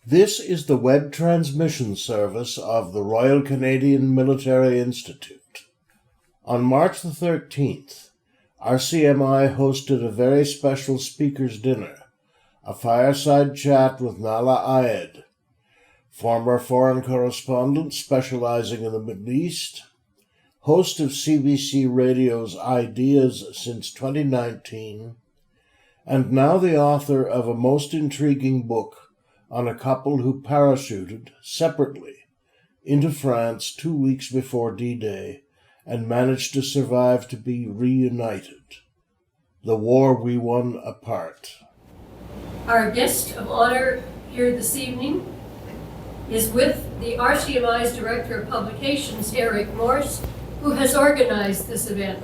This is the web transmission service of the Royal Canadian Military Institute. On March the 13th, RCMI hosted a very special speaker's dinner, a fireside chat with Nahlah Ayed, former foreign correspondent specializing in the Middle East, host of CBC Radio's Ideas since 2019, and now the author of a most intriguing book on a couple who parachuted separately into France 2 weeks before D-Day and managed to survive to be reunited. The war we won apart. Our guest of honor here this evening is with the RCMI's Director of Publications, Eric Morse, who has organized this event.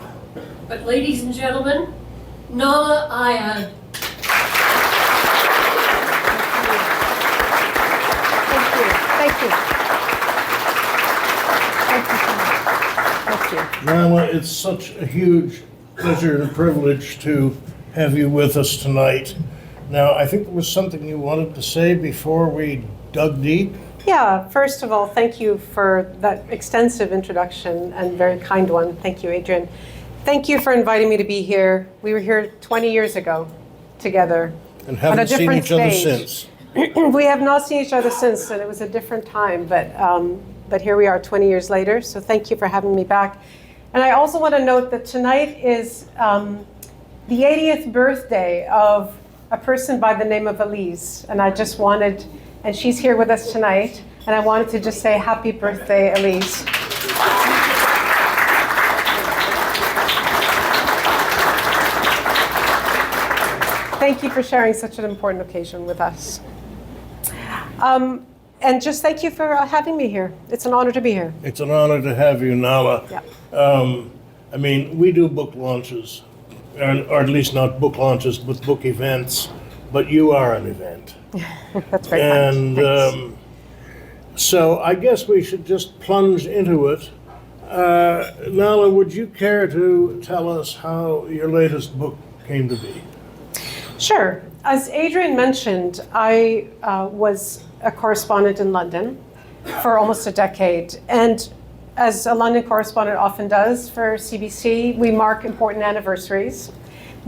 But ladies and gentlemen, Nahlah Ayed. Nahlah, it's such a huge pleasure and privilege to have you with us tonight. Now, I think there was something you wanted to say before we dug deep. Yeah, first of all, thank you for that extensive introduction and very kind one. Thank you, Adrian. Thank you for inviting me to be here. We were here 20 years ago together. And haven't seen each other since. We have not seen each other since, and it was a different time, but here we are 20 years later, so thank you for having me back. And I also want to note that tonight is the 80th birthday of a person by the name of Elise, and I just wanted, and she's here with us tonight, and I wanted to just say happy birthday, Elise. Thank you for sharing such an important occasion with us. And just thank you for having me here. It's an honor to be here. It's an honor to have you, Nahlah. Yeah. I mean, we do book launches, or at least not book launches, but book events, but you are an event. That's very kind. And so I guess we should just plunge into it. Nahlah, would you care to tell us how your latest book came to be? Sure. As Adrian mentioned, I was a correspondent in London for almost a decade. And as a London correspondent often does for CBC, we mark important anniversaries.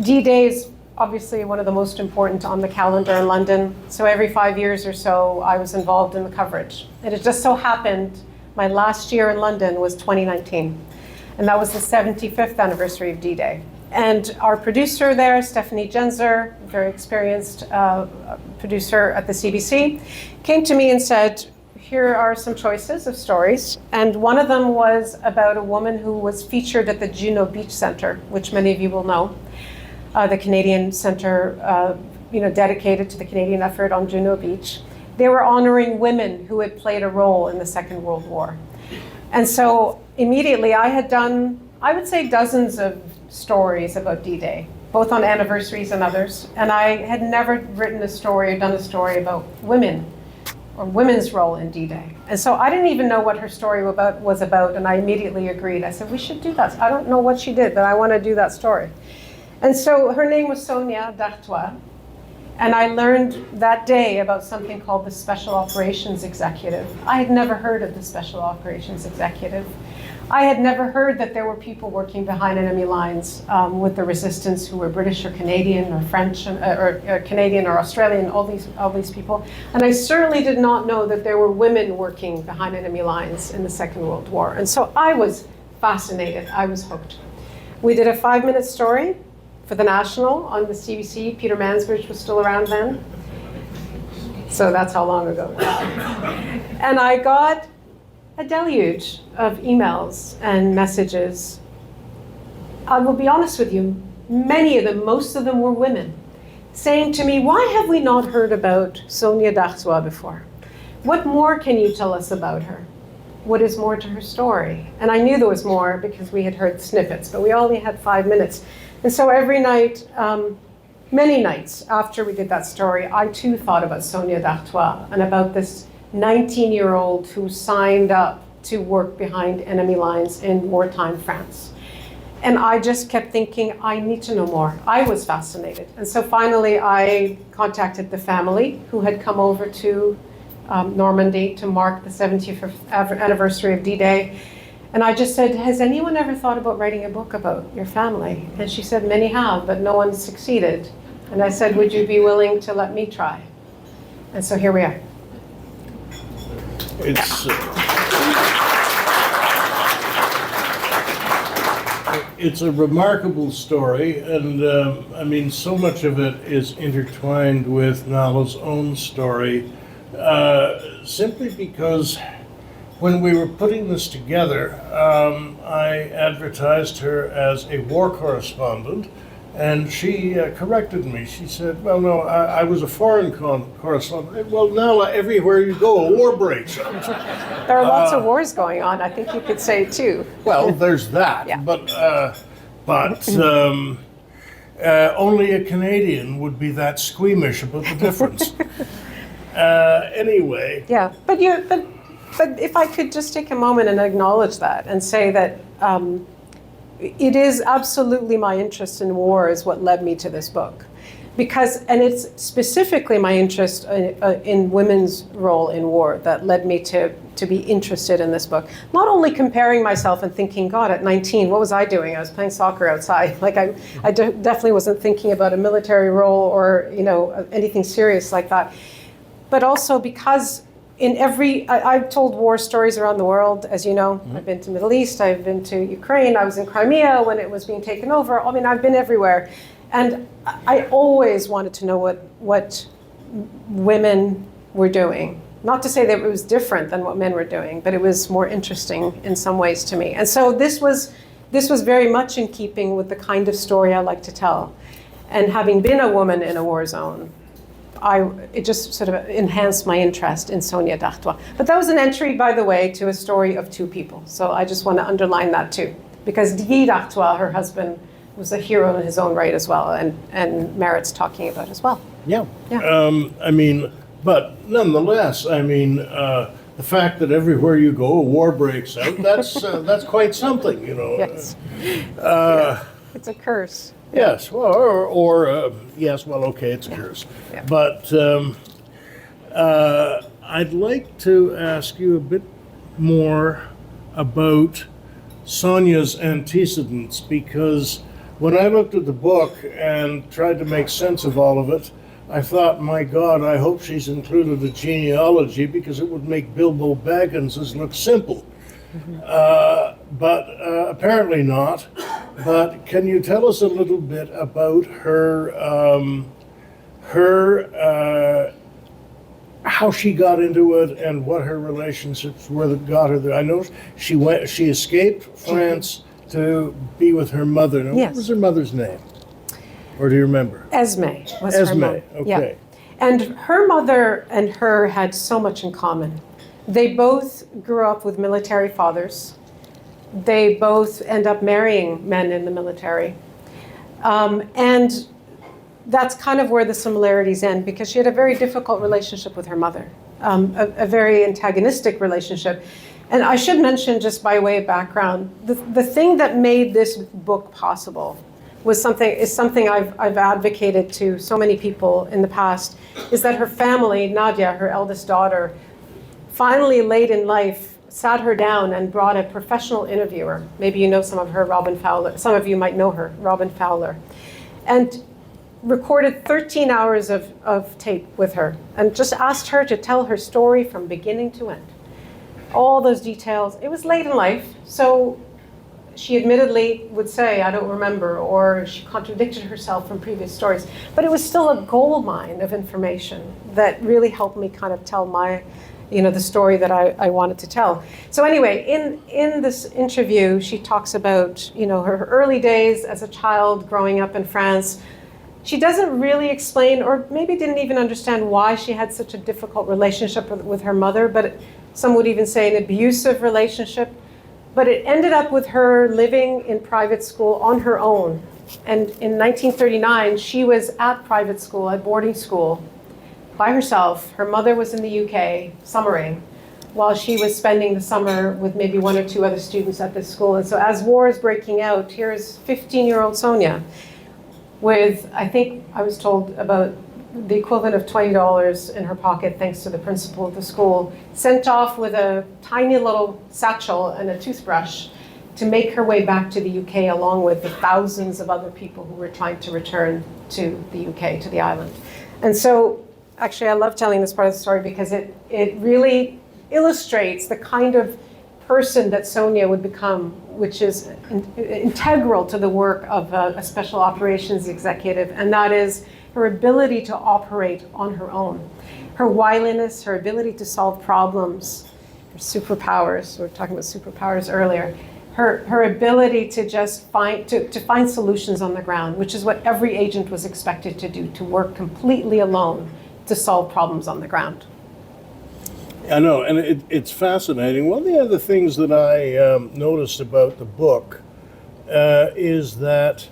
D-Day is obviously one of the most important on the calendar in London. So every 5 years or so, I was involved in the coverage. And it just so happened my last year in London was 2019. And that was the 75th anniversary of D-Day. And our producer there, Stephanie Genzer, very experienced producer at the CBC, came to me and said, here are some choices of stories. And one of them was about a woman who was featured at the Juno Beach Center, which many of you will know, the Canadian center dedicated to the Canadian effort on Juno Beach. They were honoring women who had played a role in the Second World War. And so immediately I had done, I would say, dozens of stories about D-Day, both on anniversaries and others. And I had never written a story or done a story about women or women's role in D-Day. And so I didn't even know what her story was about, and I immediately agreed. I said, we should do that. I don't know what she did, but I want to do that story. And so her name was Sonia d'Artois, and I learned that day about something called the Special Operations Executive. I had never heard of the Special Operations Executive. I had never heard that there were people working behind enemy lines with the resistance who were British or Canadian or French or Canadian or Australian, all these people. And I certainly did not know that there were women working behind enemy lines in the Second World War. And so I was fascinated. I was hooked. We did a 5-minute story for the National on the CBC. Peter Mansbridge was still around then. So that's how long ago. And I got a deluge of emails and messages. I will be honest with you, many of them, most of them were women, saying to me, why have we not heard about Sonia d'Artois before? What more can you tell us about her? What is more to her story? And I knew there was more because we had heard snippets, but we only had 5 minutes. And so every night, many nights after we did that story, I too thought about Sonia d'Artois and about this 19-year-old who signed up to work behind enemy lines in wartime France. And I just kept thinking, I need to know more. I was fascinated. And so finally I contacted the family who had come over to Normandy to mark the 75th anniversary of D-Day. And I just said, has anyone ever thought about writing a book about your family? And she said, many have, but no one succeeded. And I said, would you be willing to let me try? And so here we are. It's a remarkable story, and I mean, so much of it is intertwined with Nahlah's own story, simply because when we were putting this together, I advertised her as a war correspondent, and she corrected me. She said, well, no, I was a foreign correspondent. Well, Nahlah, everywhere you go, a war breaks out. There are lots of wars going on, I think you could say, too. Well, there's that, Yeah. but only a Canadian would be that squeamish about the difference. Anyway. Yeah, but if I could just take a moment and acknowledge that and say that it is absolutely my interest in war is what led me to this book. And it's specifically my interest in women's role in war that led me to be interested in this book. Not only comparing myself and thinking, God, at 19, what was I doing? I was playing soccer outside. Like I definitely wasn't thinking about a military role or anything serious like that. But also because I've told war stories around the world, as you know. Mm-hmm. I've been to Middle East, I've been to Ukraine, I was in Crimea when it was being taken over. I mean, I've been everywhere. And I always wanted to know what women were doing. Not to say that it was different than what men were doing, but it was more interesting in some ways to me. And so this was very much in keeping with the kind of story I like to tell. And having been a woman in a war zone, it just sort of enhanced my interest in Sonia d'Artois. But that was an entry, by the way, to a story of two people. So I just want to underline that too. Because Guy d'Artois, her husband, was a hero in his own right as well, and merits talking about as well. Yeah. I mean, but nonetheless, I mean, the fact that everywhere you go, a war breaks out, that's quite something, Yes. Yeah. It's a curse. Yes, well, yes, well, okay, it's a curse. Yeah. But I'd like to ask you a bit more about Sonia's antecedents, because when I looked at the book and tried to make sense of all of it, I thought, my God, I hope she's included a genealogy, because it would make Bilbo Baggins's look simple. Mm-hmm. But apparently not. But can you tell us a little bit about how she got into it and what her relationships were that got her there? I know she escaped France to be with her mother. Now, yes. What was her mother's name? Or do you remember? Esme was her mom. Okay. Yeah. And her mother and her had so much in common. They both grew up with military fathers. They both end up marrying men in the military. And that's kind of where the similarities end, because she had a very difficult relationship with her mother, a very antagonistic relationship. And I should mention, just by way of background, the thing that made this book possible is something I've advocated to so many people in the past, is that her family, Nadia, her eldest daughter, finally late in life sat her down and brought a professional interviewer. Maybe you know some of her, Robin Fowler. Some of you might know her, Robin Fowler. And recorded 13 hours of tape with her and just asked her to tell her story from beginning to end. All those details. It was late in life, so she admittedly would say, I don't remember, or she contradicted herself from previous stories. But it was still a gold mine of information that really helped me kind of tell the story that I wanted to tell. So anyway, in this interview, she talks about, her early days as a child growing up in France. She doesn't really explain, or maybe didn't even understand why she had such a difficult relationship with her mother, but some would even say an abusive relationship. But it ended up with her living in private school on her own. And in 1939, she was at private school, at boarding school, by herself. Her mother was in the UK, summering, while she was spending the summer with maybe one or two other students at this school. And so as war is breaking out, here is 15-year-old Sonia with, I think I was told, about the equivalent of $20 in her pocket, thanks to the principal of the school, sent off with a tiny little satchel and a toothbrush to make her way back to the UK, along with the thousands of other people who were trying to return to the UK, to the island. And so, actually, I love telling this part of the story because it really illustrates the kind of person that Sonia would become, which is integral to the work of a special operations executive, and that is her ability to operate on her own. Her wiliness, her ability to solve problems, her superpowers, we were talking about superpowers earlier, her ability to just find solutions on the ground, which is what every agent was expected to do, to work completely alone to solve problems on the ground. I know, and it's fascinating. One of the other things that I noticed about the book is that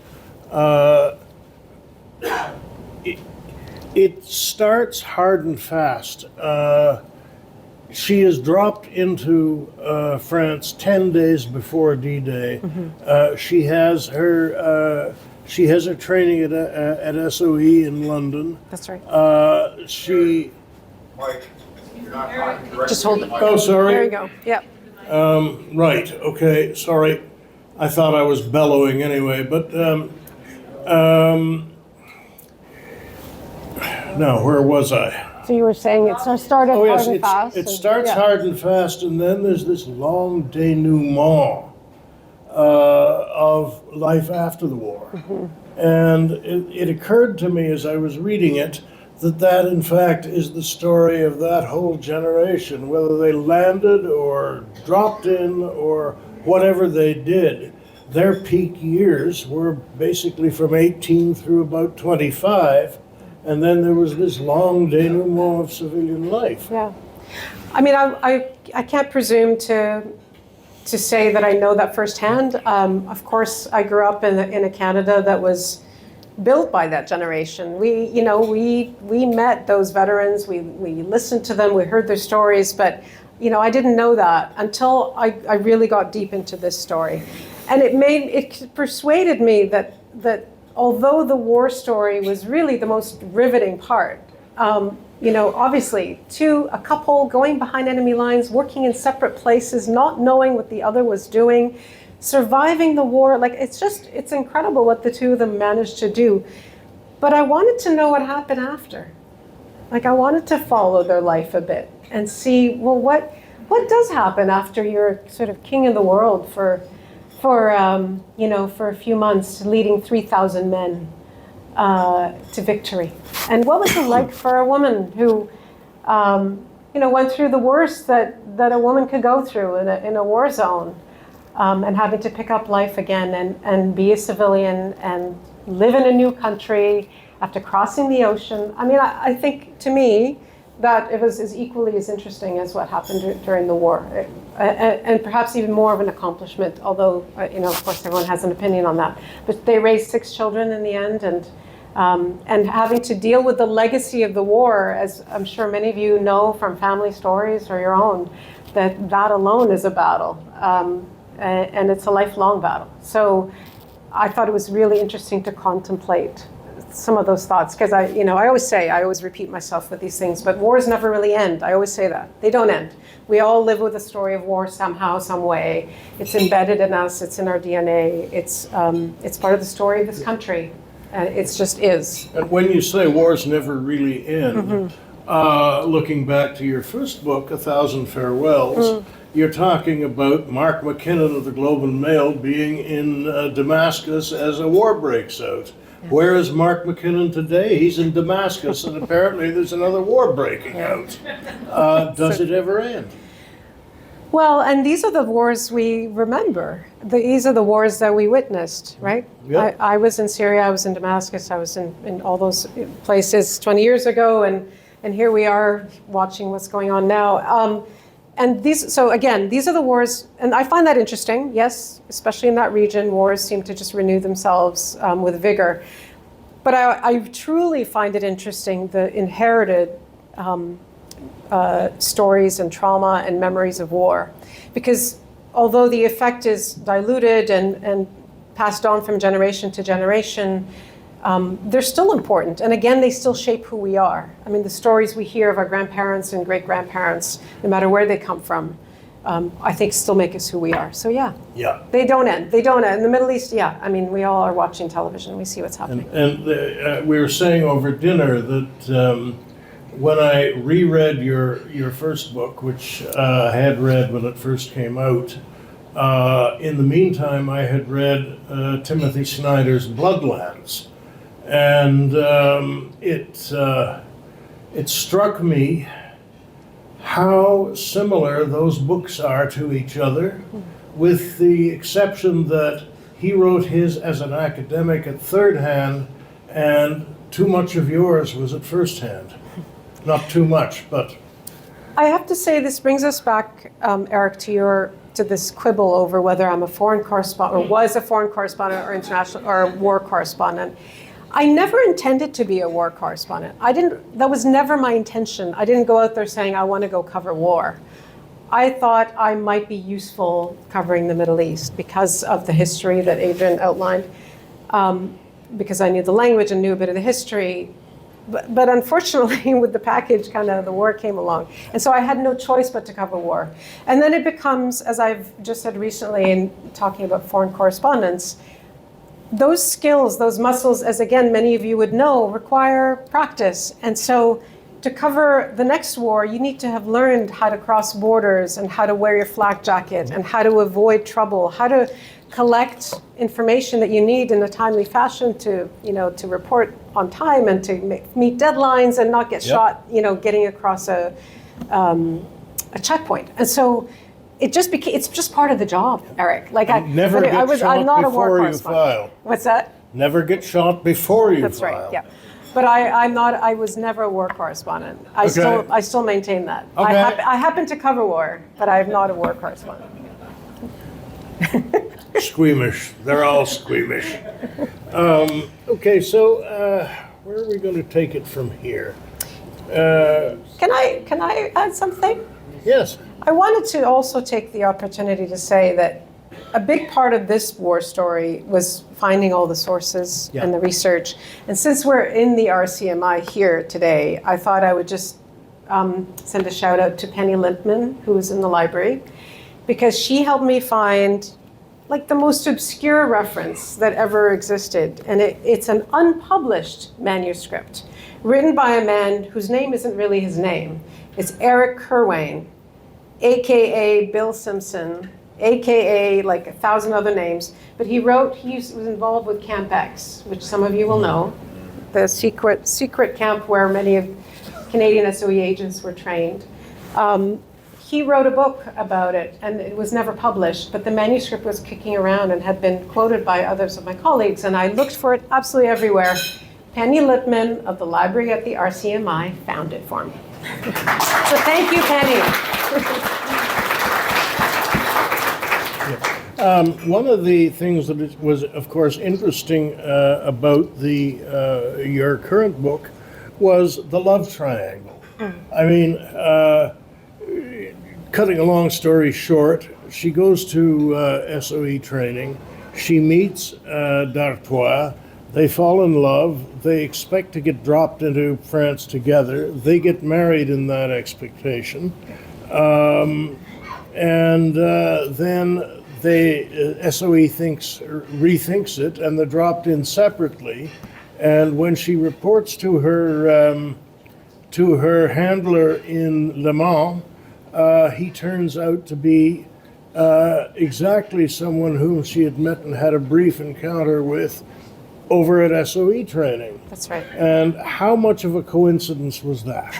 it starts hard and fast. She is dropped into France 10 days before D-Day. Mm-hmm. She has her training at SOE in London. That's right. Mike, you're not talking directly. Just hold it. Oh, sorry. There you go. Yep. Right. Okay. Sorry. I thought I was bellowing anyway, but no. Where was I? So you were saying it started hard and fast. It starts hard and fast, and then there's this long denouement of life after the war. Mm-hmm. And it occurred to me as I was reading it that in fact is the story of that whole generation, whether they landed or dropped in or whatever they did. Their peak years were basically from 18 through about 25. And then there was this long denouement of civilian life. Yeah. I mean, I can't presume to say that I know that firsthand. Of course, I grew up in a Canada that was built by that generation. We met those veterans, we listened to them, we heard their stories, but I didn't know that until I really got deep into this story. And it persuaded me that although the war story was really the most riveting part, obviously, a couple going behind enemy lines, working in separate places, not knowing what the other was doing, surviving the war, it's incredible what the two of them managed to do. But I wanted to know what happened after. I wanted to follow their life a bit and see, well, what does happen after you're sort of king of the world for a few months, leading 3,000 men to victory. And what was it like for a woman who, went through the worst that a woman could go through in a war zone, and having to pick up life again and be a civilian and live in a new country after crossing the ocean. I mean, I think to me that it was as equally as interesting as what happened during the war. And perhaps even more of an accomplishment, although, of course, everyone has an opinion on that. But they raised 6 children in the end, and having to deal with the legacy of the war, as I'm sure many of you know from family stories or your own, that alone is a battle, and it's a lifelong battle. So I thought it was really interesting to contemplate some of those thoughts, because I always repeat myself with these things, but wars never really end. I always say that. They don't end. We all live with the story of war somehow, some way. It's embedded in us, it's in our DNA, it's part of the story of this country. It just is. And when you say wars never really end, mm-hmm. Looking back to your first book, 1,000 Farewells, you're talking about Mark McKinnon of the Globe and Mail being in Damascus as a war breaks out. Where is Mark McKinnon today? He's in Damascus, and apparently there's another war breaking out. Does it ever end? Well, and these are the wars we remember. These are the wars that we witnessed, right? Yep. I was in Syria, I was in Damascus, I was in all those places 20 years ago, and here we are watching what's going on now. And these are the wars, and I find that interesting, yes, especially in that region, wars seem to just renew themselves with vigor. But I truly find it interesting, the inherited stories and trauma and memories of war. Because although the effect is diluted and passed on from generation to generation, they're still important. And again, they still shape who we are. I mean, the stories we hear of our grandparents and great-grandparents, no matter where they come from, I think still make us who we are. So yeah, they don't end. They don't end. In the Middle East, yeah. I mean, we all are watching television. We see what's happening. And we were saying over dinner that when I reread your first book, which I had read when it first came out, in the meantime, I had read Timothy Snyder's Bloodlands. And it struck me how similar those books are to each other, with the exception that he wrote his as an academic at third hand, and too much of yours was at first hand. Not too much, but... I have to say, this brings us back, Eric, to this quibble over whether I'm a foreign correspondent, or was a foreign correspondent, or international, or a war correspondent. I never intended to be a war correspondent. That was never my intention. I didn't go out there saying I want to go cover war. I thought I might be useful covering the Middle East because of the history that Adrian outlined, because I knew the language and knew a bit of the history. But unfortunately, with the package, kind of the war came along. And so I had no choice but to cover war. And then it becomes, as I've just said recently in talking about foreign correspondence, those skills, those muscles, as again, many of you would know, require practice. And so to cover the next war, you need to have learned how to cross borders and how to wear your flak jacket and how to avoid trouble, how to collect information that you need in a timely fashion to report on time and to meet deadlines and not get shot, getting across a checkpoint. And so it's just part of the job, Eric. Like I'm not a war correspondent. What's that? Never get shot before you file. That's right. Yeah. But I was never a war correspondent. I still maintain that. Okay. I happen to cover war, but I'm not a war correspondent. Squeamish. They're all squeamish. Okay, so where are we going to take it from here? Can I add something? Yes. I wanted to also take the opportunity to say that a big part of this war story was finding all the sources and the research. And since we're in the RCMI here today, I thought I would just send a shout out to Penny Limpman, who was in the library, because she helped me find like the most obscure reference that ever existed. And it's an unpublished manuscript written by a man whose name isn't really his name. It's Eric Kerwayne, AKA Bill Simpson, AKA like 1,000 other names. But he was involved with Camp X, which some of you will know, the secret camp where many of Canadian SOE agents were trained. He wrote a book about it, and it was never published, but the manuscript was kicking around and had been quoted by others of my colleagues, and I looked for it absolutely everywhere. Penny Lippman of the library at the RCMI found it for me. So thank you, Penny. One of the things that was, of course, interesting about your current book was the love triangle. I mean, cutting a long story short, she goes to SOE training. She meets D'Artois. They fall in love. They expect to get dropped into France together. They get married in that expectation. And then SOE rethinks it, and they're dropped in separately. And when she reports to her handler in Le Mans, he turns out to be exactly someone whom she had met and had a brief encounter with over at SOE training. That's right. And how much of a coincidence was that?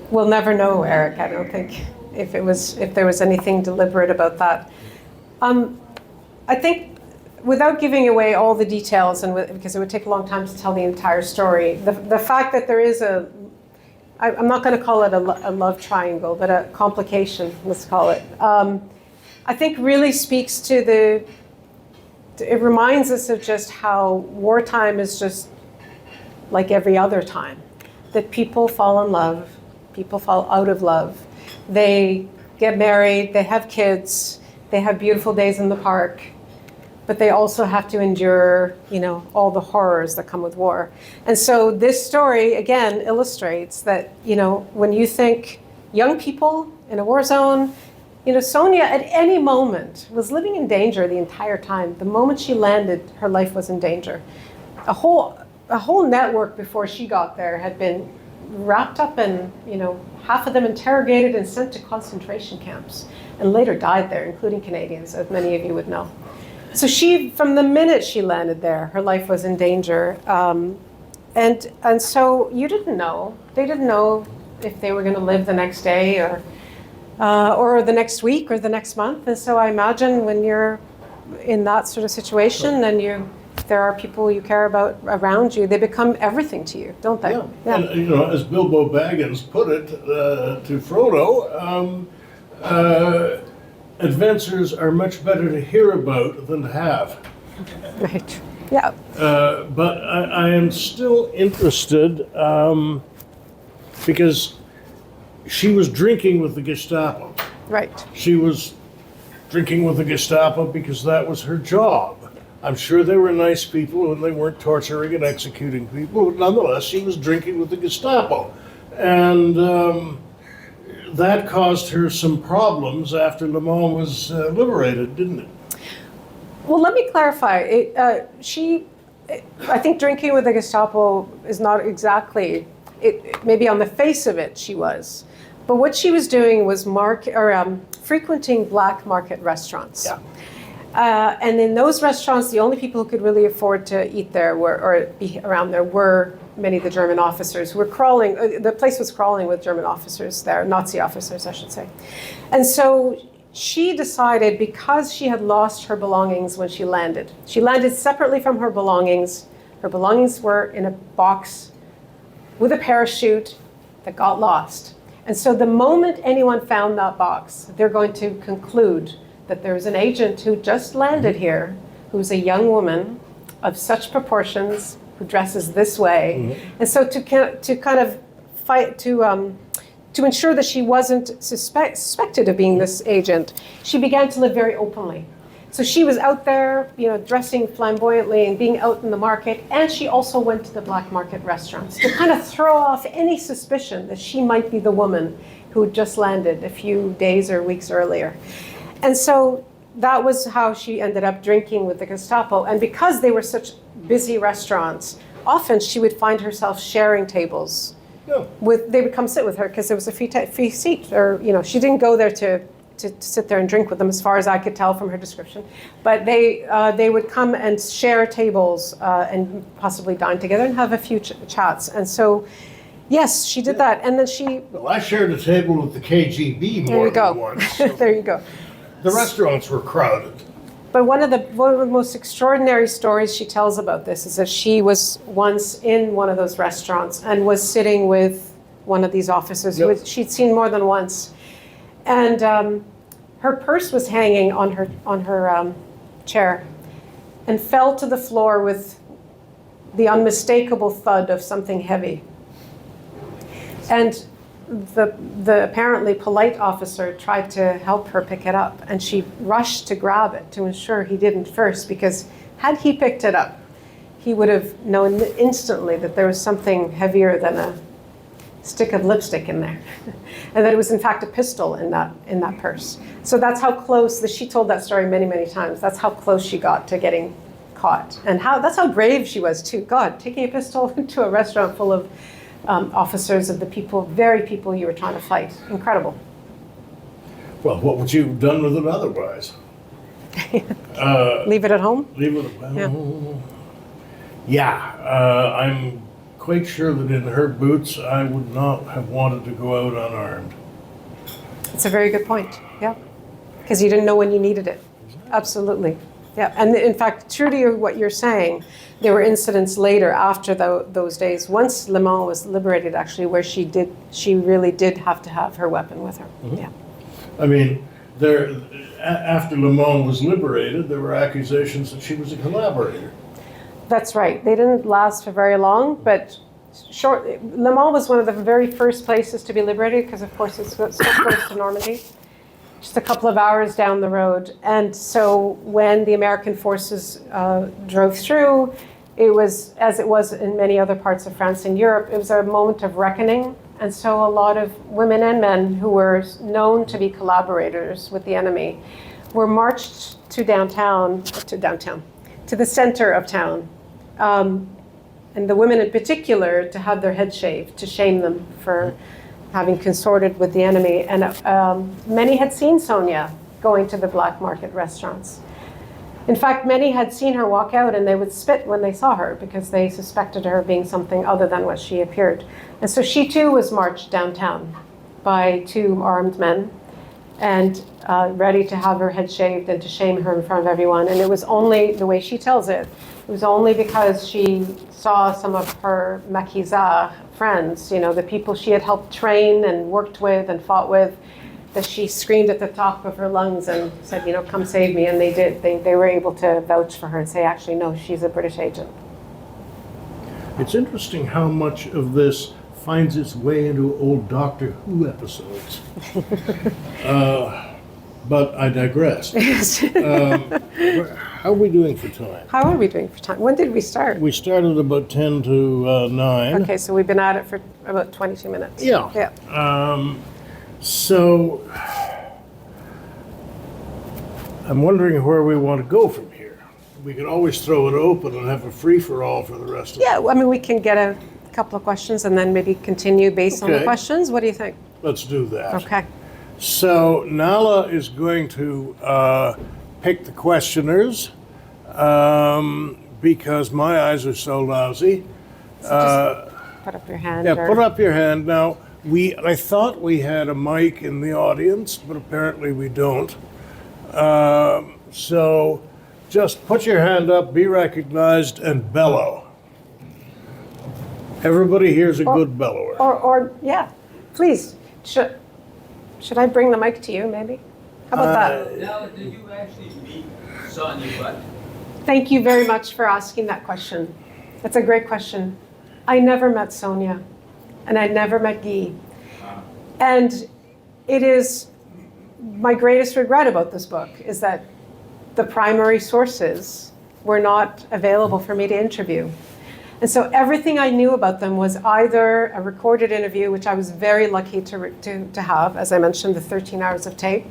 We'll never know, Eric. I don't think if there was anything deliberate about that. I think, without giving away all the details, and because it would take a long time to tell the entire story, the fact that there is I'm not going to call it a love triangle, but a complication, let's call it, I think really speaks to it reminds us of just how wartime is just like every other time, that people fall in love, people fall out of love, they get married, they have kids, they have beautiful days in the park, but they also have to endure, all the horrors that come with war. And so this story, again, illustrates that, when you think young people in a war zone, Sonia at any moment was living in danger the entire time. The moment she landed, her life was in danger. A whole network before she got there had been wrapped up in, half of them interrogated and sent to concentration camps, and later died there, including Canadians, as many of you would know. So from the minute she landed there, her life was in danger. And so you didn't know. They didn't know if they were going to live the next day or the next week or the next month. And so I imagine when you're in that sort of situation and there are people you care about around you, they become everything to you, don't they? Yeah. And, as Bilbo Baggins put it to Frodo, adventures are much better to hear about than to have. Right. Yeah. But I am still interested because she was drinking with the Gestapo. Right. She was drinking with the Gestapo because that was her job. I'm sure they were nice people and they weren't torturing and executing people, but nonetheless, she was drinking with the Gestapo. And that caused her some problems after Le Mans was liberated, didn't it? Well, let me clarify. I think drinking with the Gestapo is not exactly, maybe on the face of it she was. But what she was doing was frequenting black market restaurants. Yeah. And in those restaurants, the only people who could really afford to eat there or be around there were many of the German officers who were crawling. The place was crawling with German officers there, Nazi officers, I should say. And so she decided, because she had lost her belongings when she landed separately from her belongings. Her belongings were in a box with a parachute that got lost. And so the moment anyone found that box, they're going to conclude that there's an agent who just landed here, who's a young woman of such proportions, who dresses this way. Mm-hmm. And so to kind of fight, to ensure that she wasn't suspected of being this agent, she began to live very openly. So she was out there, dressing flamboyantly and being out in the market, and she also went to the black market restaurants to kind of throw off any suspicion that she might be the woman who had just landed a few days or weeks earlier. And so that was how she ended up drinking with the Gestapo. And because they were such busy restaurants, often she would find herself sharing tables. Yeah. They would come sit with her because there was a free seat, or she didn't go there to sit there and drink with them, as far as I could tell from her description. But they would come and share tables and possibly dine together and have a few chats. And so, yes, she did that. And then Well, I shared a table with the KGB more than once. So there you go. The restaurants were crowded. But one of the most extraordinary stories she tells about this is that she was once in one of those restaurants and was sitting with one of these officers who she'd seen more than once. And her purse was hanging on her chair and fell to the floor with the unmistakable thud of something heavy. And the apparently polite officer tried to help her pick it up, and she rushed to grab it to ensure he didn't first, because had he picked it up, he would have known instantly that there was something heavier than a stick of lipstick in there, and that it was in fact a pistol in that purse. So that's how close, she told that story many, many times, that's how close she got to getting caught, and that's how brave she was too. God, taking a pistol into a restaurant full of officers of the very people you were trying to fight. Incredible. Well, what would you have done with it otherwise? Leave it at home? Leave it at home. Yeah, I'm quite sure that in her boots, I would not have wanted to go out unarmed. That's a very good point. Yeah, because you didn't know when you needed it. Absolutely. Yeah, and in fact, true to what you're saying, there were incidents later after those days, once Le Mans was liberated, actually, where she really did have to have her weapon with her. Mm-hmm. Yeah. I mean, after Le Mans was liberated, there were accusations that she was a collaborator. That's right. They didn't last for very long, but Le Mans was one of the very first places to be liberated because, of course, it's so close to Normandy. just a couple of hours down the road. And so when the American forces drove through, it was, as it was in many other parts of France and Europe, it was a moment of reckoning. And so a lot of women and men who were known to be collaborators with the enemy were marched to the center of town. And the women in particular, to have their heads shaved, to shame them for having consorted with the enemy. And many had seen Sonia going to the black market restaurants. In fact, many had seen her walk out and they would spit when they saw her because they suspected her of being something other than what she appeared. And so she too was marched downtown by 2 armed men and ready to have her head shaved and to shame her in front of everyone. And it was only, the way she tells it, it was only because she saw some of her maquisards friends, you know, the people she had helped train and worked with and fought with, that she screamed at the top of her lungs and said, you know, come save me. And they did. They were able to vouch for her and say, actually, no, she's a British agent. It's interesting how much of this finds its way into old Doctor Who episodes. But I digress. How are we doing for time? How are we doing for time? When did we start? We started about 10 to 9. Okay, so we've been at it for about 22 minutes. Yeah. Yeah. So I'm wondering where we want to go from here. We could always throw it open and have a free-for-all for the rest of Yeah, I mean, we can get a couple of questions and then maybe continue based on the Okay. questions. What do you think? Let's do that. Okay. So Nahlah is going to pick the questioners because my eyes are so lousy. Put up your hand. Yeah, or- put up your hand. Now, I thought we had a mic in the audience, but apparently we don't. So just put your hand up, be recognized, and bellow. Everybody here's a good bellower. Or yeah, please. Should I bring the mic to you, maybe? How about that? Now, did you actually meet Sonia Butt? Thank you very much for asking that question. That's a great question. I never met Sonia, and I never met Guy. And it is my greatest regret about this book is that the primary sources were not available for me to interview. And so everything I knew about them was either a recorded interview, which I was very lucky to have, as I mentioned, the 13 hours of tape,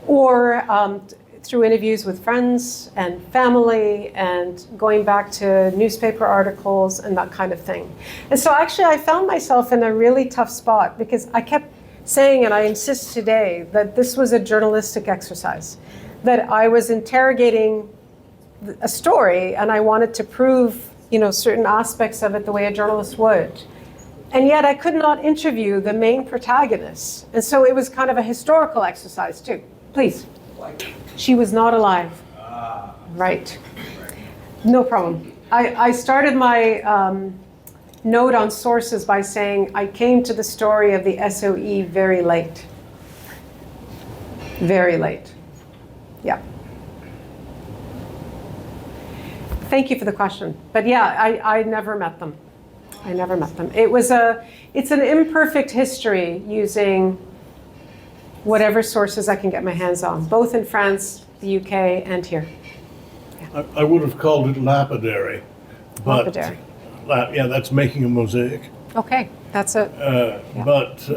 or through interviews with friends and family and going back to newspaper articles and that kind of thing. And so actually I found myself in a really tough spot because I kept saying, and I insist today, that this was a journalistic exercise, that I was interrogating a story and I wanted to prove, you know, certain aspects of it the way a journalist would. And yet I could not interview the main protagonists. And so it was kind of a historical exercise too. Please. She was not alive. Right. No problem. I started my note on sources by saying I came to the story of the SOE very late. Very late. Yeah. Thank you for the question. But yeah, I never met them. I never met them. It's an imperfect history using whatever sources I can get my hands on, both in France, the UK, and here. I would have called it lapidary. But, Lapidary. Yeah, that's making a mosaic. Okay, that's a, yeah. But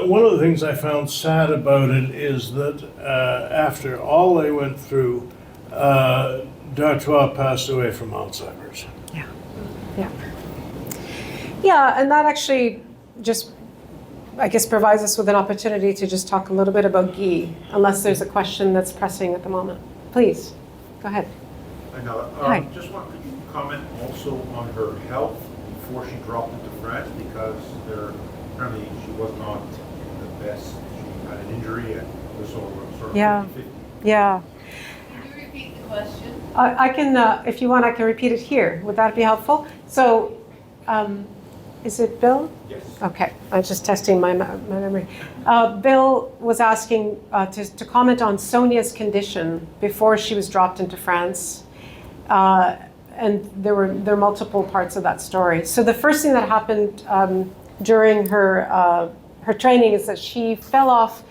one of the things I found sad about it is that after all they went through, D'Artois passed away from Alzheimer's. Yeah, yeah. Yeah, and that actually just, I guess, provides us with an opportunity to just talk a little bit about Guy, unless there's a question that's pressing at the moment. Please, go ahead. I know. Hi. Just want to comment also on her health before she dropped into France because apparently she was not the best. She had an injury and was sort of Yeah. 50-50. Yeah. Can you repeat the question? I can, if you want, I can repeat it here. Would that be helpful? So, is it Bill? Yes. Okay, I was just testing my memory. Bill was asking to comment on Sonia's condition before she was dropped into France. And there are multiple parts of that story. So the first thing that happened during her her training is that she fell off.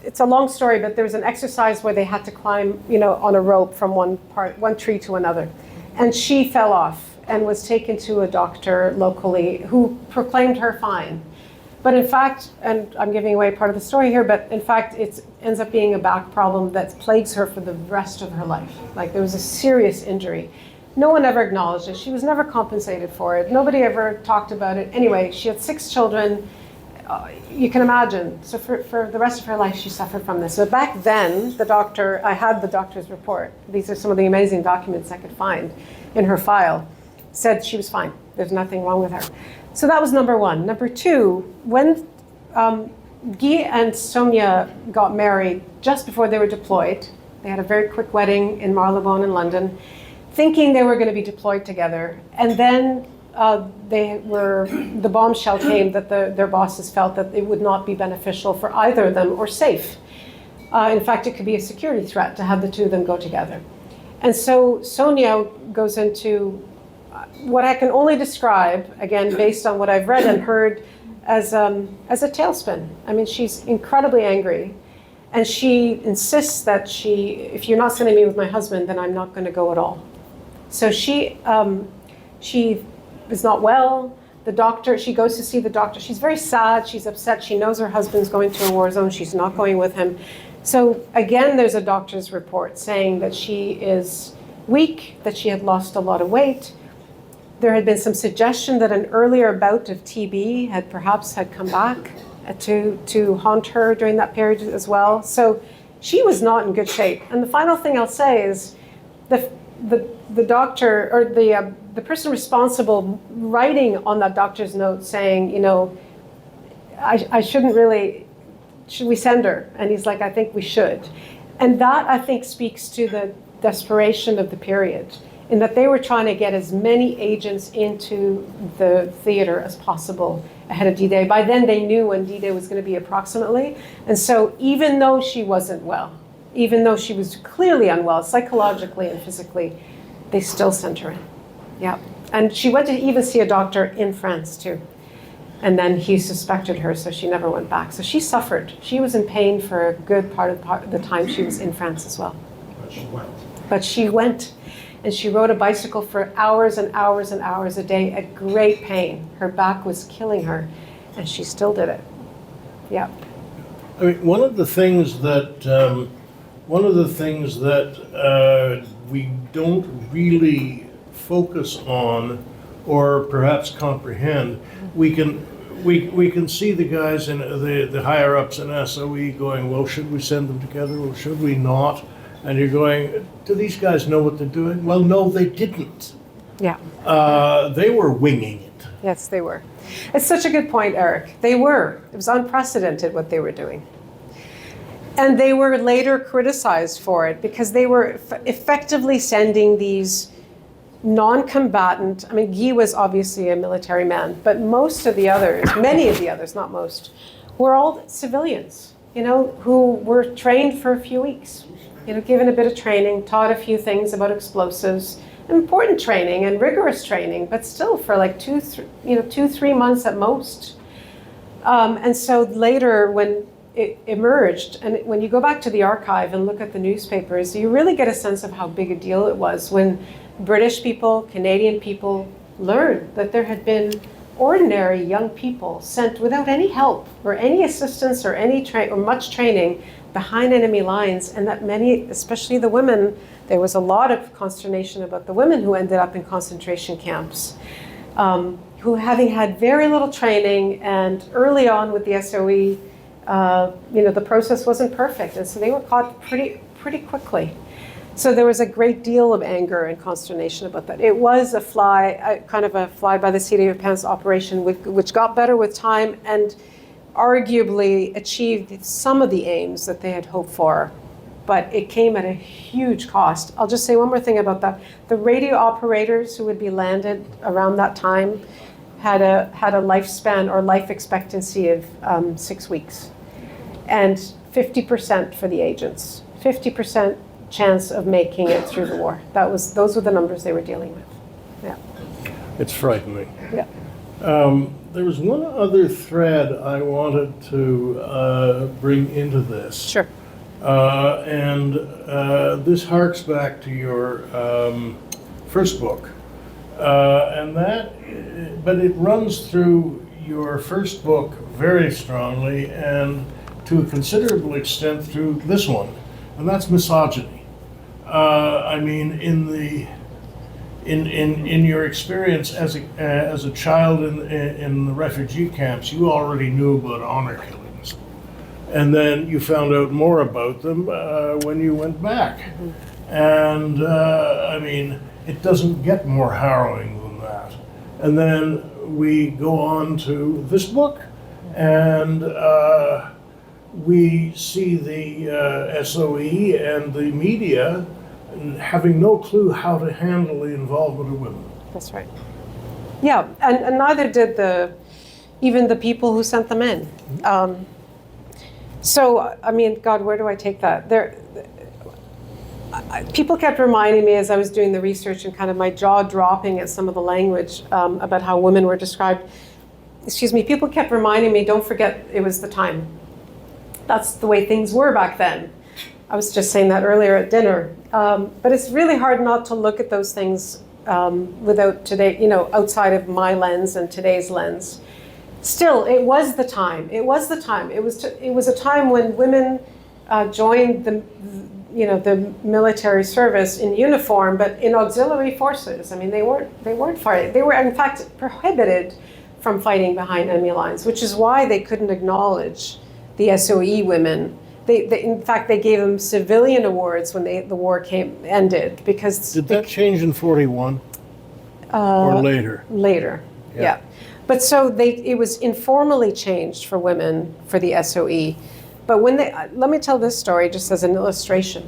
It's a long story, but there was an exercise where they had to climb, on a rope from one tree to another. And she fell off and was taken to a doctor locally who proclaimed her fine. But in fact, and I'm giving away part of the story here, but in fact, it ends up being a back problem that plagues her for the rest of her life. Like, there was a serious injury. No one ever acknowledged it. She was never compensated for it. Nobody ever talked about it. Anyway, she had 6 children. You can imagine. So for the rest of her life, she suffered from this. So back then, I had the doctor's report. These are some of the amazing documents I could find in her file. Said she was fine. There's nothing wrong with her. So that was number one. Number two, when Guy and Sonia got married just before they were deployed, they had a very quick wedding in Marylebone in London, thinking they were going to be deployed together. And then the bombshell came that their bosses felt that it would not be beneficial for either of them or safe. In fact, it could be a security threat to have the two of them go together. And so Sonia goes into what I can only describe, again, based on what I've read and heard, as a tailspin. I mean, she's incredibly angry. And she insists that if you're not sending me with my husband, then I'm not going to go at all. So she is not well. She goes to see the doctor. She's very sad. She's upset. She knows her husband's going to a war zone. She's not going with him. So again, there's a doctor's report saying that she is weak, that she had lost a lot of weight. There had been some suggestion that an earlier bout of TB had come back to haunt her during that period as well. So she was not in good shape. And the final thing I'll say is the doctor, or the person responsible, writing on that doctor's note saying, I shouldn't really, should we send her? And he's like, I think we should. And that, I think, speaks to the desperation of the period, in that they were trying to get as many agents into the theater as possible ahead of D-Day. By then they knew when D-Day was going to be approximately. And so even though she wasn't well, even though she was clearly unwell, psychologically and physically, they still sent her in. Yeah. And she went to even see a doctor in France too. And then he suspected her, so she never went back. So she suffered. She was in pain for a good part of the time she was in France as well. But she went. And she rode a bicycle for hours and hours and hours a day at great pain. Her back was killing her, and she still did it. Yeah. I mean, one of the things that we don't really focus on, or perhaps comprehend, we can see the guys in the higher ups in SOE going, well, should we send them together or should we not? And you're going, do these guys know what they're doing? Well, no, they didn't. Yeah. They were winging it. Yes, they were. It's such a good point, Eric. They were. It was unprecedented what they were doing. And they were later criticized for it because they were effectively sending these non-combatant, I mean, Guy was obviously a military man, but most of the others, many of the others, not most, were all civilians, who were trained for a few weeks. Given a bit of training, taught a few things about explosives, important training and rigorous training, but still for like 2-3 months at most. And so later when it emerged, and when you go back to the archive and look at the newspapers, you really get a sense of how big a deal it was when British people, Canadian people learned that there had been ordinary young people sent without any help or any assistance or or much training behind enemy lines, and that many, especially the women, there was a lot of consternation about the women who ended up in concentration camps, who, having had very little training, and early on with the SOE, the process wasn't perfect, and so they were caught pretty quickly. So there was a great deal of anger and consternation about that. It was kind of a fly by the seat of your pants operation, which got better with time and arguably achieved some of the aims that they had hoped for, but it came at a huge cost. I'll just say one more thing about that. The radio operators who would be landed around that time had a lifespan or life expectancy of 6 weeks, and 50% for the agents. 50% chance of making it through the war. Those were the numbers they were dealing with. Yeah. It's frightening. Yeah. There was one other thread I wanted to bring into this. Sure. And this harks back to your first book. But it runs through your first book very strongly and to a considerable extent through this one, and that's misogyny. I mean, in your experience as a child in the refugee camps, you already knew about honor killings, and then you found out more about them when you went back. And I mean, it doesn't get more harrowing than that. And then we go on to this book, and we see the SOE and the media having no clue how to handle the involvement of women. That's right. Yeah, and neither did even the people who sent them in. So, I mean, God, where do I take that? People kept reminding me as I was doing the research and kind of my jaw dropping at some of the language about how women were described. Excuse me, people kept reminding me, don't forget it was the time. That's the way things were back then. I was just saying that earlier at dinner. But it's really hard not to look at those things without today, outside of my lens and today's lens. Still, it was the time. It was the time. It was a time when women joined the military service in uniform, but in auxiliary forces. I mean, they weren't fighting. They were, in fact, prohibited from fighting behind enemy lines, which is why they couldn't acknowledge the SOE women. In fact, they gave them civilian awards when the war ended because. Did that change in 41 or later? Later, yeah. But so it was informally changed for women for the SOE. But let me tell this story just as an illustration.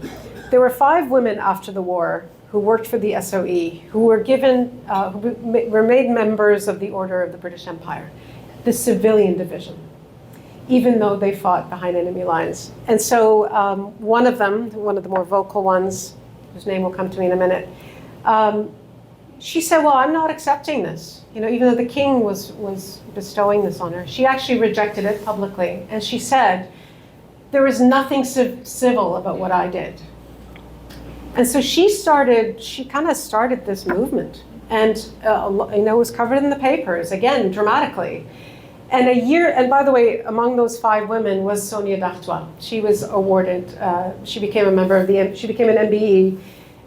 There were 5 women after the war who worked for the SOE, who were were made members of the Order of the British Empire, the civilian division, even though they fought behind enemy lines. And so one of the more vocal ones, whose name will come to me in a minute, she said, well, I'm not accepting this. Even though the king was bestowing this on her, she actually rejected it publicly. And she said, there was nothing civil about what I did. And so she kind of started this movement. And it was covered in the papers, again, dramatically. And by the way, among those 5 women was Sonia d'Artois. She was awarded, she became a member of she became an MBE.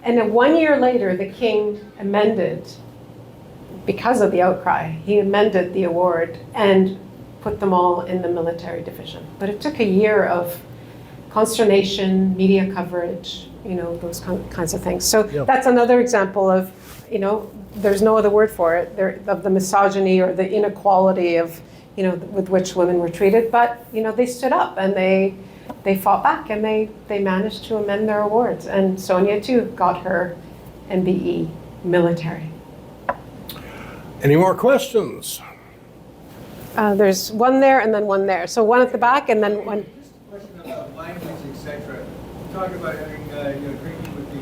And then 1 year later, the king amended, because of the outcry, he amended the award and put them all in the military division. But it took a year of consternation, media coverage, those kinds of things. So That's another example of, there's no other word for it, of the misogyny or the inequality of, with which women were treated. But, they stood up and they fought back and they managed to amend their awards. And Sonia, too, got her MBE military. Any more questions? There's one there and then one there. So one at the back and then one. Question about language, etc. You talk about having drinking with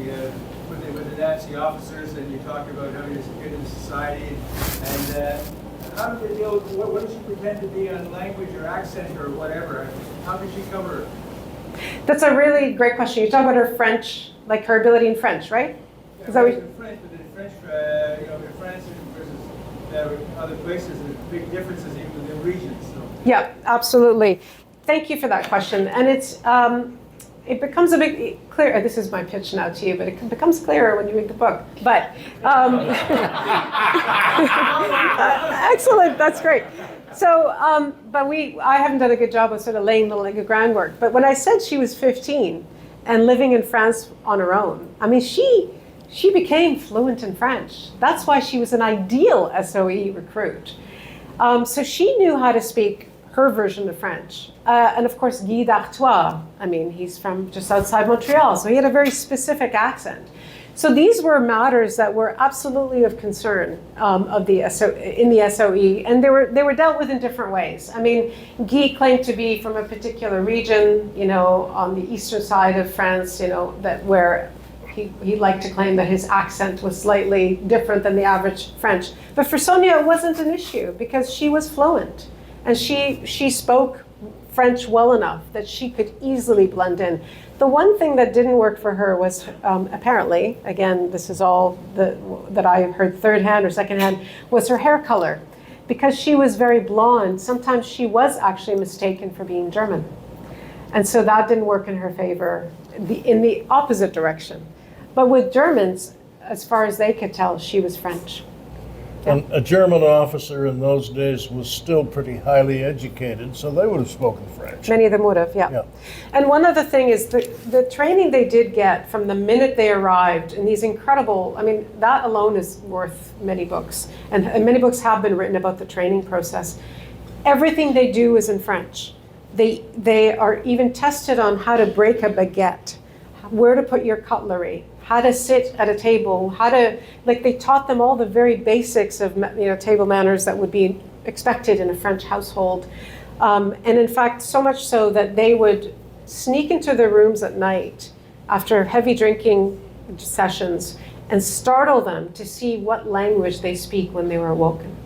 the Nazi officers, and you talk about having to get into society, and how do they deal? What does she pretend to be on language or accent or whatever? How can she cover? That's a really great question. You talk about her French, like her ability in French, right? Yeah, Is that what in French, but in French, in France versus other places, there's big differences even within regions. So. Yeah, absolutely. Thank you for that question. And it becomes a bit clear. This is my pitch now to you, but it becomes clearer when you read the book. But excellent. That's great. So, I haven't done a good job of sort of laying the groundwork. But when I said she was 15 and living in France on her own, I mean, she became fluent in French. That's why she was an ideal SOE recruit. So she knew how to speak her version of French. And of course, Guy d'Artois, I mean, he's from just outside Montreal, so he had a very specific accent. So these were matters that were absolutely of concern in the SOE, and they were dealt with in different ways. I mean, Guy claimed to be from a particular region, on the eastern side of France, where He liked to claim that his accent was slightly different than the average French. But for Sonia, it wasn't an issue because she was fluent. And she spoke French well enough that she could easily blend in. The one thing that didn't work for her was, apparently, again, this is all that I heard third hand or second hand, was her hair color. Because she was very blonde, sometimes she was actually mistaken for being German. And so that didn't work in her favor in the opposite direction. But with Germans, as far as they could tell, she was French. And a German officer in those days was still pretty highly educated, so they would have spoken French. Many of them would have, yeah. And one other thing is the training they did get from the minute they arrived, and these incredible, I mean, that alone is worth many books. And many books have been written about the training process. Everything they do is in French. They are even tested on how to break a baguette, where to put your cutlery, how to sit at a table, they taught them all the very basics of table manners that would be expected in a French household. And in fact, so much so that they would sneak into their rooms at night after heavy drinking sessions and startle them to see what language they speak when they were awoken.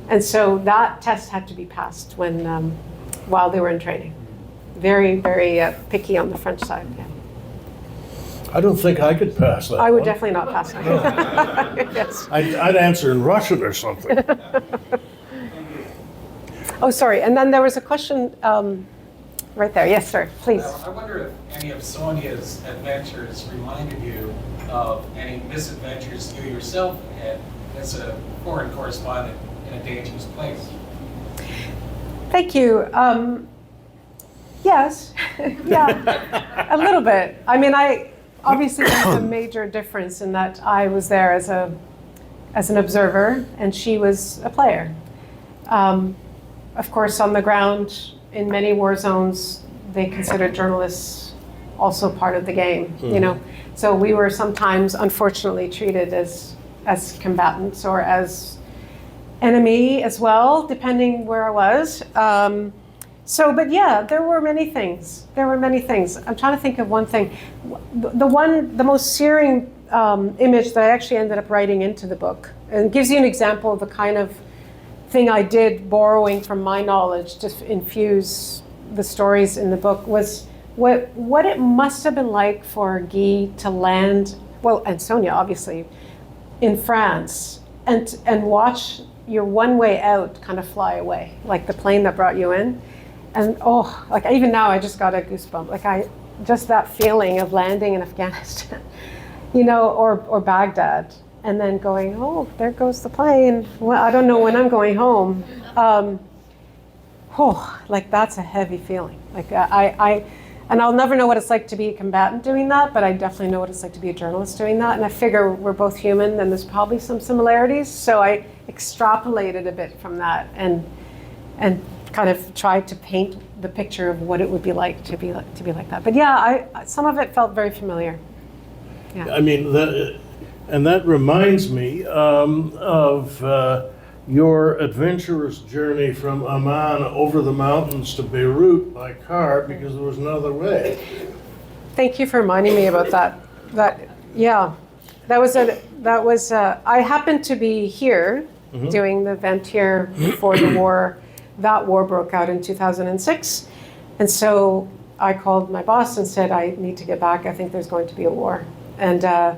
And so that test had to be passed while they were in training. Very, very picky on the French side. Yeah. I don't think I could pass that. I would one. definitely not pass that. Yes. I'd answer in Russian or something. Oh, sorry. And then there was a question right there. Yes, sir. Please. I wonder if any of Sonia's adventures reminded you of any misadventures you yourself had as a foreign correspondent in a dangerous place. Thank you. Yes. Yeah, a little bit. I mean, obviously there's a major difference in that I was there as an observer and she was a player. Of course, on the ground in many war zones, they considered journalists also part of the game. Mm-hmm. So we were sometimes unfortunately treated as combatants or as enemy as well, depending where I was. But yeah, there were many things. I'm trying to think of one thing. The most searing image that I actually ended up writing into the book, and gives you an example of the kind of thing I did borrowing from my knowledge to infuse the stories in the book, was what it must have been like for Guy to land, well, and Sonia obviously, in France and watch your one way out kind of fly away, like the plane that brought you in. And even now I just got a goosebump. Just that feeling of landing in Afghanistan, or Baghdad, and then going, oh, there goes the plane. Well, I don't know when I'm going home. That's a heavy feeling. And I'll never know what it's like to be a combatant doing that, but I definitely know what it's like to be a journalist doing that. And I figure we're both human, and there's probably some similarities. So I extrapolated a bit from that and kind of tried to paint the picture of what it would be like to be like that. But yeah, some of it felt very familiar. Yeah. I mean, that reminds me of your adventurous journey from Amman over the mountains to Beirut by car because there was no other way. Thank you for reminding me about that. I happened to be here doing the event here before the war. That war broke out in 2006. And so I called my boss and said, I need to get back. I think there's going to be a war. And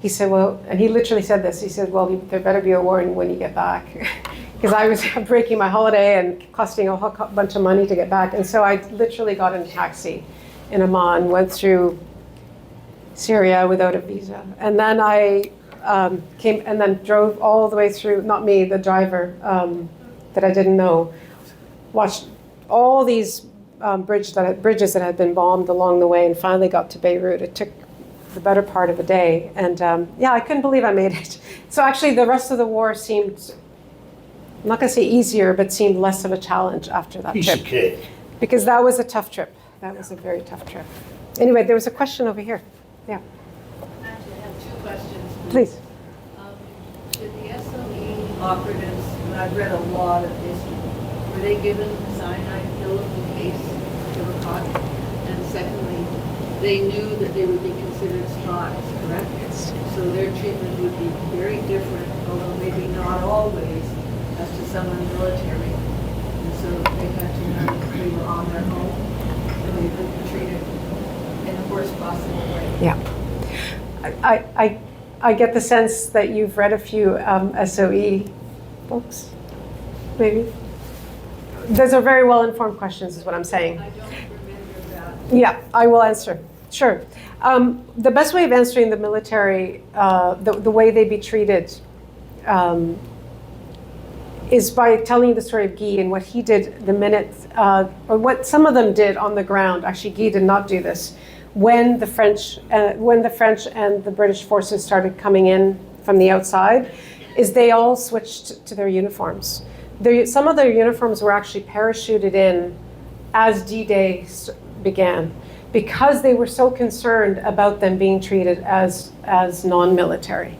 he said, well, and he literally said this. He said, well, there better be a war when you get back. Because I was breaking my holiday and costing a whole bunch of money to get back. And so I literally got in a taxi in Amman, went through Syria without a visa. And then I came and then drove all the way through, not me, the driver, that I didn't know, watched all these bridges that had been bombed along the way, and finally got to Beirut. It took the better part of a day, and I couldn't believe I made it. So actually the rest of the war seemed, I'm not going to say easier, but seemed less of a challenge after that trip. Cake. Because that was a tough trip. That was a very tough trip. Anyway, there was a question over here. Yeah. Actually, I have two questions. Please. Did the SOE operatives, and I've read a lot of history, were they given cyanide pills in case they were caught? And secondly, they knew that they would be considered spies, correct? So their treatment would be very different, although maybe not always, as to someone military. And so they had to know that they were on their own, and they would be treated in the worst possible way. Yeah. I get the sense that you've read a few SOE books, maybe? Those are very well-informed questions, is what I'm saying. I don't remember that. Yeah, I will answer. Sure. The best way of answering the military, the way they be treated, is by telling the story of Guy and what he did the minute, or what some of them did on the ground. Actually, Guy did not do this. When the French and the British forces started coming in from the outside, is they all switched to their uniforms. Some of their uniforms were actually parachuted in as D-Day began, because they were so concerned about them being treated as non-military.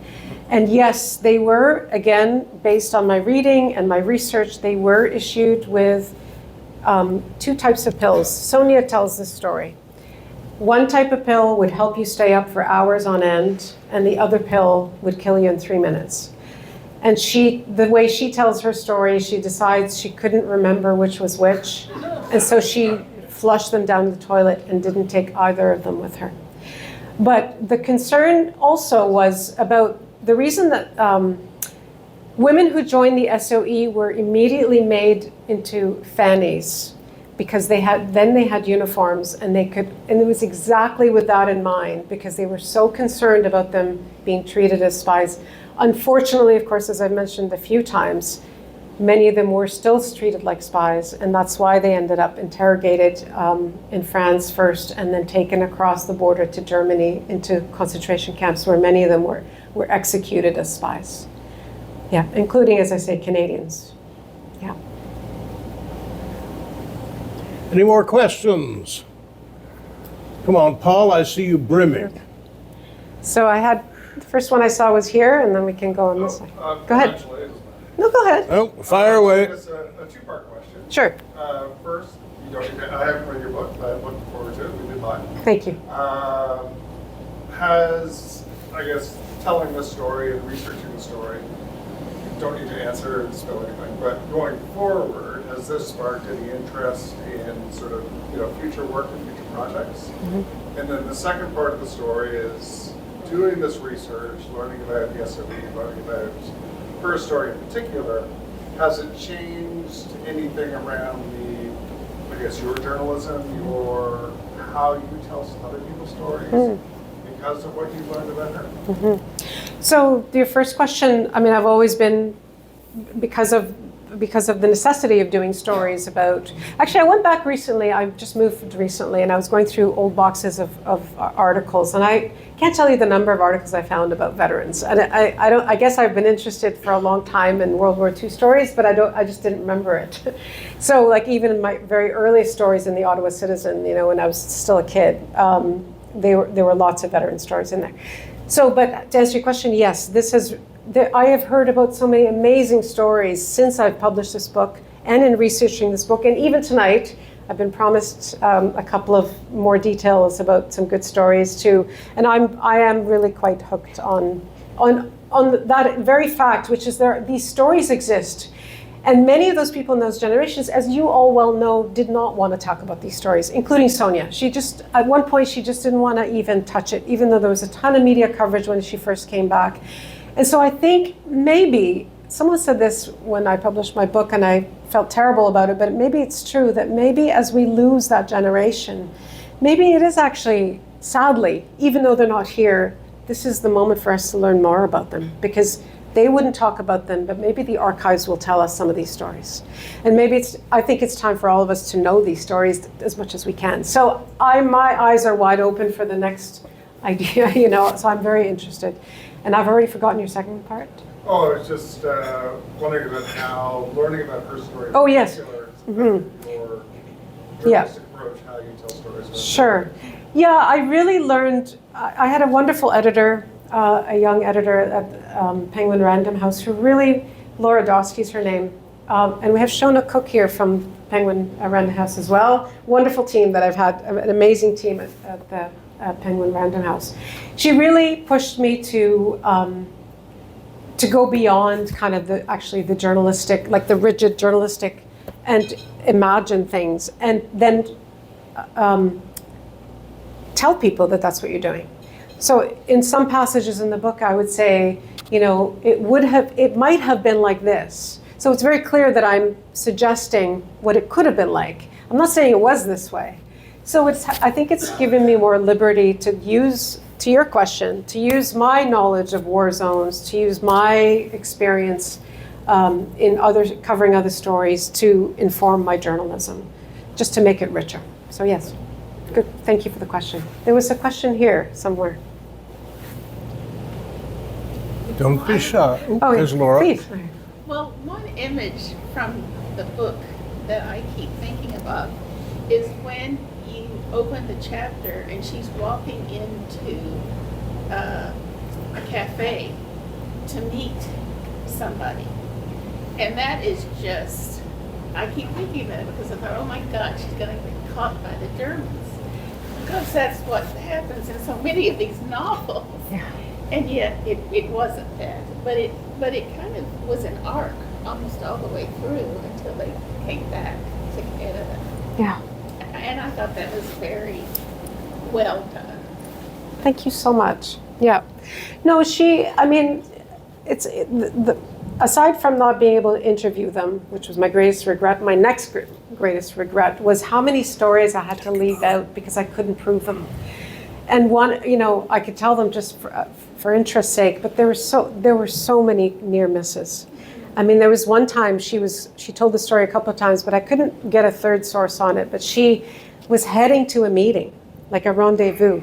And yes, they were, again, based on my reading and my research, they were issued with 2 types of pills. Sonia tells this story. One type of pill would help you stay up for hours on end, and the other pill would kill you in 3 minutes. And the way she tells her story, she decides she couldn't remember which was which, and so she flushed them down the toilet and didn't take either of them with her. But the concern also was about the reason that women who joined the SOE were immediately made into fannies, because they had uniforms, and it was exactly with that in mind, because they were so concerned about them being treated as spies. Unfortunately, of course, as I've mentioned a few times, many of them were still treated like spies, and that's why they ended up interrogated in France first, and then taken across the border to Germany into concentration camps, where many of them were executed as spies. Yeah, including, as I say, Canadians. Yeah. Any more questions? Come on, Paul, I see you brimming. So the first one I saw was here, and then we can go on this side. Go ahead. No, go ahead. Oh, fire away. It's a 2-part question. Sure. First, I haven't read your book, but I'm looking forward to it. We did mine. Thank you. Has, I guess, telling the story and researching the story, you don't need to answer and spill anything, but going forward, has this sparked any interest in sort of, future work and future projects? Mm-hmm. And then the second part of the story is doing this research, learning about the SOE, learning about her story in particular. Has it changed anything around your journalism, how you tell other people's stories because of what you've learned about her? Mm-hmm. So your first question, I've always been, because of the necessity of doing stories about, actually I went back recently, I just moved recently, and I was going through old boxes of articles, and I can't tell you the number of articles I found about veterans. And I guess I've been interested for a long time in World War II stories, but I just didn't remember it. So like even in my very earliest stories in the Ottawa Citizen, when I was still a kid, there were lots of veteran stories in there. So, but to answer your question, yes, I have heard about so many amazing stories since I've published this book and in researching this book. And even tonight, I've been promised a couple of more details about some good stories too. And I am really quite hooked on that very fact, which is these stories exist. And many of those people in those generations, as you all well know, did not want to talk about these stories, including Sonia. At one point, she just didn't want to even touch it, even though there was a ton of media coverage when she first came back. And so I think maybe, someone said this when I published my book, and I felt terrible about it, but maybe it's true that maybe as we lose that generation, maybe it is actually, sadly, even though they're not here, this is the moment for us to learn more about them, because they wouldn't talk about them, but maybe the archives will tell us some of these stories. And maybe I think it's time for all of us to know these stories as much as we can. So my eyes are wide open for the next idea, so I'm very interested. And I've already forgotten your second part. Oh, I was just wondering about how learning about her story in yes. particular Mm-hmm. your journalistic approach, how you tell stories. Sure. Yeah, I really learned, I had a wonderful editor, a young editor at Penguin Random House who really, Laura Dostey's her name, and we have Shona Cook here from Penguin Random House as well. Wonderful team that I've had, an amazing team at Penguin Random House. She really pushed me to go beyond kind of the journalistic, like the rigid journalistic, and imagine things, and then tell people that that's what you're doing. So in some passages in the book, I would say, it might have been like this. So it's very clear that I'm suggesting what it could have been like. I'm not saying it was this way. So I think it's given me more liberty to use, to your question, to use my knowledge of war zones, to use my experience in covering other stories to inform my journalism, just to make it richer. So yes, good. Thank you for the question. There was a question here somewhere. Don't be shy. Ooh, Oh, there's Laura. please. Well, one image from the book that I keep thinking about is when you open the chapter and she's walking into a cafe to meet somebody. And that is just, I keep thinking that because I thought, oh my God, she's going to get caught by the Germans. Because that's what happens in so many of these novels. Yeah. And yet it wasn't that. But it kind of was an arc almost all the way through until they came back to Canada. Yeah. And I thought that was very well done. Thank you so much. Yeah. No, aside from not being able to interview them, which was my greatest regret, my next greatest regret was how many stories I had to leave out because I couldn't prove them. And one, I could tell them just for interest's sake, but there were so many near misses. I mean, there was one time she told the story a couple of times, but I couldn't get a third source on it. But she was heading to a meeting, like a rendezvous.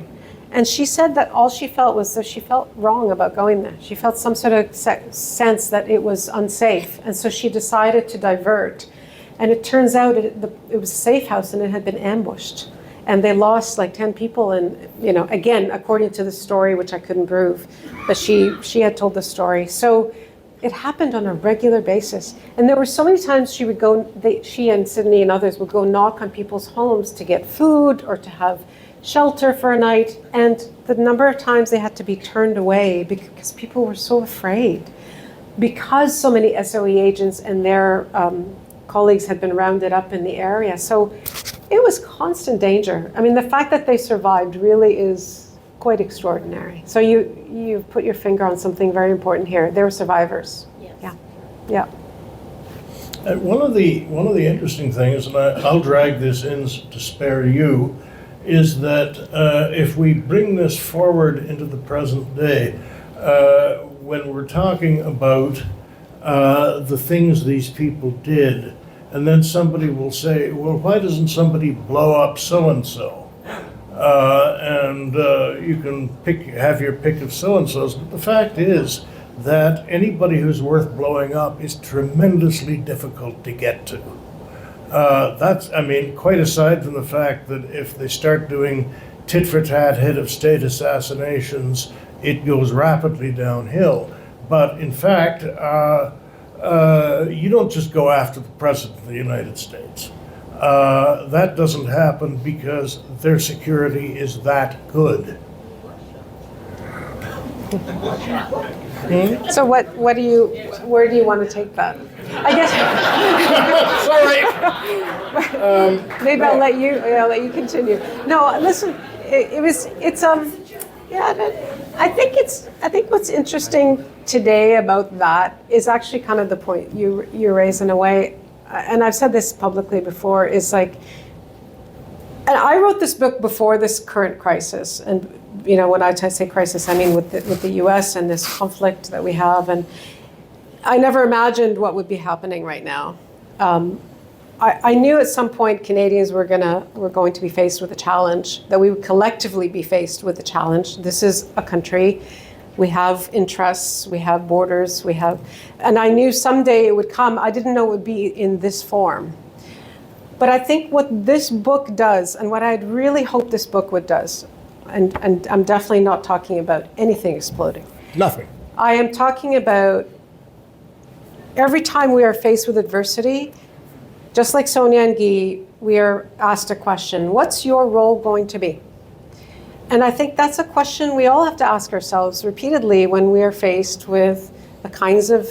And she said that all she felt was that she felt wrong about going there. She felt some sort of sense that it was unsafe. And so she decided to divert. And it turns out it was a safe house and it had been ambushed. And they lost like 10 people. And, again, according to the story, which I couldn't prove, but she had told the story. So it happened on a regular basis. And there were so many times she and Sydney and others would go knock on people's homes to get food or to have shelter for a night. And the number of times they had to be turned away because people were so afraid. Because so many SOE agents and their colleagues had been rounded up in the area. So it was constant danger. I mean, the fact that they survived really is quite extraordinary. So you put your finger on something very important here. They were survivors. Yes. Yeah. One of the interesting things, and I'll drag this in to spare you, is that if we bring this forward into the present day, when we're talking about the things these people did, and then somebody will say, well, why doesn't somebody blow up so-and-so? And you can have your pick of so-and-sos, but the fact is that anybody who's worth blowing up is tremendously difficult to get to. Quite aside from the fact that if they start doing tit-for-tat head of state assassinations, it goes rapidly downhill. But in fact, you don't just go after the President of the United States. That doesn't happen because their security is that good. So where do you want to take that? I guess. Sorry. Maybe I'll let you continue. No, listen. I think what's interesting today about that is actually kind of the point you raise in a way, and I've said this publicly before, is like, and I wrote this book before this current crisis, and when I say crisis, I mean with the U.S. and this conflict that we have, and I never imagined what would be happening right now. I knew at some point Canadians were going to be faced with a challenge, that we would collectively be faced with a challenge. This is a country. We have interests, we have borders, and I knew someday it would come. I didn't know it would be in this form. But I think what this book does, and what I'd really hoped this book would does, and I'm definitely not talking about anything exploding. Nothing. I am talking about every time we are faced with adversity, just like Sonia and Guy, we are asked a question, what's your role going to be? And I think that's a question we all have to ask ourselves repeatedly when we are faced with the kinds of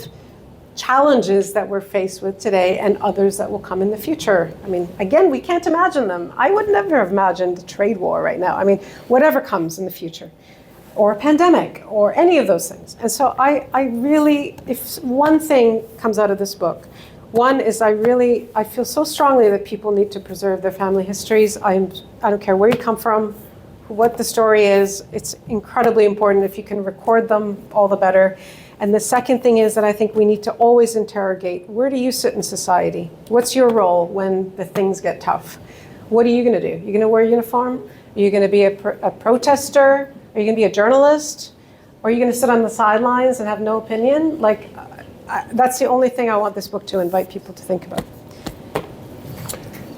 challenges that we're faced with today and others that will come in the future. I mean, again, we can't imagine them. I would never have imagined a trade war right now. I mean, whatever comes in the future, or a pandemic, or any of those things. And so I really, if one thing comes out of this book, one is I feel so strongly that people need to preserve their family histories. I don't care where you come from, what the story is. It's incredibly important. If you can record them, all the better. And the second thing is that I think we need to always interrogate, where do you sit in society? What's your role when the things get tough? What are you going to do? You're going to wear a uniform? Are you going to be a protester? Are you going to be a journalist? Or are you going to sit on the sidelines and have no opinion? Like, that's the only thing I want this book to invite people to think about.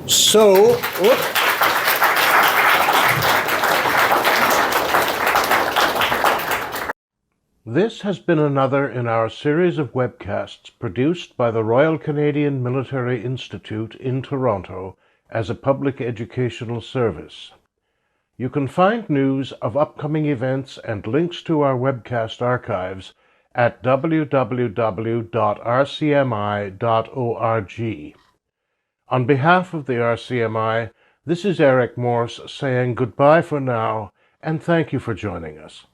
So, this has been another in our series of webcasts produced by the Royal Canadian Military Institute in Toronto as a public educational service. You can find news of upcoming events and links to our webcast archives at www.rcmi.org. On behalf of the RCMI, this is Eric Morse saying goodbye for now, and thank you for joining us.